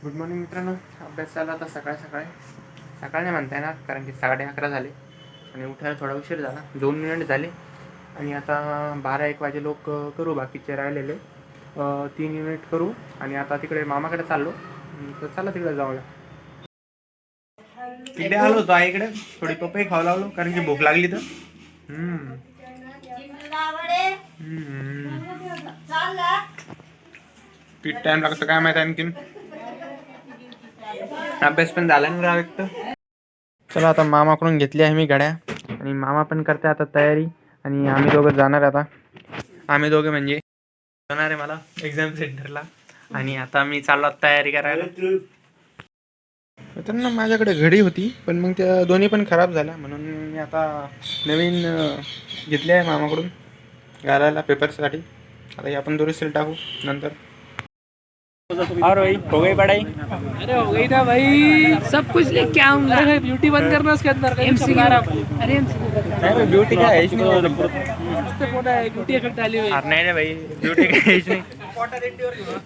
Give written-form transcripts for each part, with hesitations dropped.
Good morning मित्रांनो. अभ्यास चालला आता सकाळ नाही म्हणता येणार, कारण की 11:30 झाले आणि उठायला थोडा उशीर झाला. 2 मिनिट झाले आणि आता 12-1 वाजे लोक करू बाकीचे राहिलेले 3 युनिट करू. आणि आता तिकडे मामाकडे चाललो, तर चला तिकडे जाऊया. इकडे आलो होतो आईकडे, थोडी पपई खाऊ लागलो कारण की भूक लागली तर. किती टाइम लागतो काय माहिती. आणखीन अभ्यास पण झाला नाही व्यक्त. चला आता मामाकडून घेतली आहे मी गाड्या आणि मामा पण करते आता तयारी. आणि आम्ही दोघं जाणार आता. आम्ही दोघे म्हणजे जाणार आहे मला एक्झाम सेंटरला. आणि आता मी चाललो तयारी करायला. तर ना माझ्याकडे घडी होती, पण मग त्या दोन्ही पण खराब झाल्या, म्हणून मी आता नवीन घेतली आहे मामाकडून घालायला पेपरसाठी. आता हे आपण दुरुस्तीला टाकू नंतर. और भाई हो गई पढ़ाई? अरे हो गई ना भाई, सब कुछ लेके आऊंगा। ब्यूटी बंद करना उसके अंदर एमसी। अरे नहीं ब्यूटी का है इसमें, ब्यूटी इफेक्ट डाली हुई। नहीं भाई ब्यूटी का है इसमें।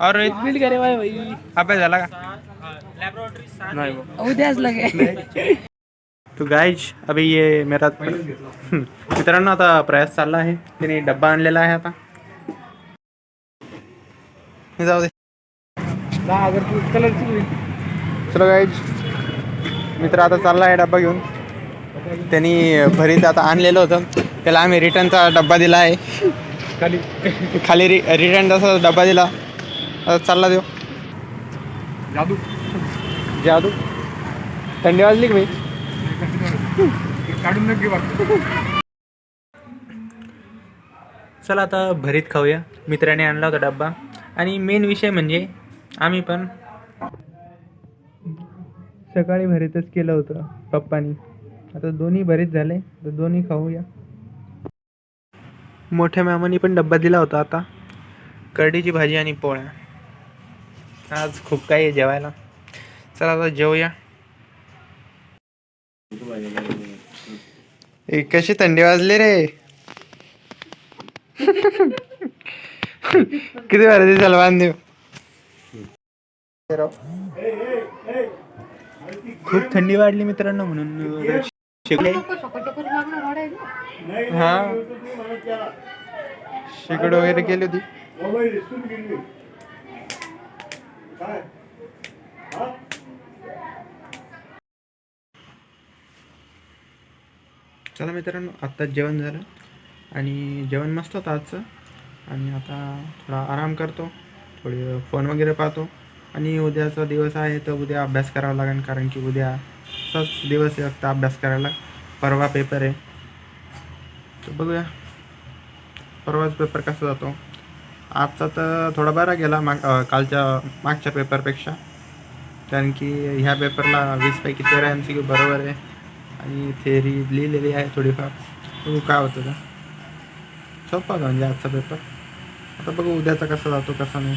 और बिल्ड करे भाई अभ्यास झाला का? उद्याच लगे। तो गाइज अभी ये मेरा मित्रांनो आता प्रयास चालला आहे. त्याने डब्बा आणलेला आहे आता. जाऊ दे. चलो गाइज, मित्र आता चालला आहे डब्बा घेऊन. त्यांनी भरीत आता आणलेलं होतं, त्याला आम्ही रिटर्नचा डब्बा दिला आहे. खाली रिटर्न तसा डब्बा दिला. आता चालला देऊ. जादू थंडी वाजली की भाई काढून नक्की वाटतं. चला आता भरीत खाऊया. मित्राने आणला होता डब्बा. आणि मेन विषय म्हणजे आम्ही पण सकाळी भरीतच केलं होतं पप्पानी. आता दोन्ही भरीत झाले, तर दोन्ही खाऊया. मोठ्या मामानी पण डब्बा दिला होता. आता करडीची भाजी आणि पोळ्या. आज खूप काही आहे जेवायला. चला आता जेवूया. कशी थंडी वाजली रे. किती भरती सलमान देऊ. खूप थंडी वाढली मित्रांनो, म्हणून शिकले. हा शेकड वगैरे केली होती. चला मित्रांनो, आत्ताच जेवण झालं आणि जेवण मस्त होतं आजचं. आणि आता थोडा आराम करतो, थोडी फोन वगैरे पाहतो. आणि उद्याचा दिवस आहे तर उद्या अभ्यास करावा लागेल, कारण की उद्या असाच दिवस आहे फक्त अभ्यास करायला. परवा पेपर आहे, तर बघूया परवाच पेपर कसा जातो. आजचा तर थोडा बरा गेला मागच्या पेपरपेक्षा, कारण की ह्या पेपरला 20 पैकी 13 MCQ बरोबर आहे. आणि थेअरी लिहिलेली आहे थोडीफार. बघू काय होतं तर. सोपा होता म्हणजे आजचा पेपर. आता बघू उद्याचा कसा जातो कसा नाही.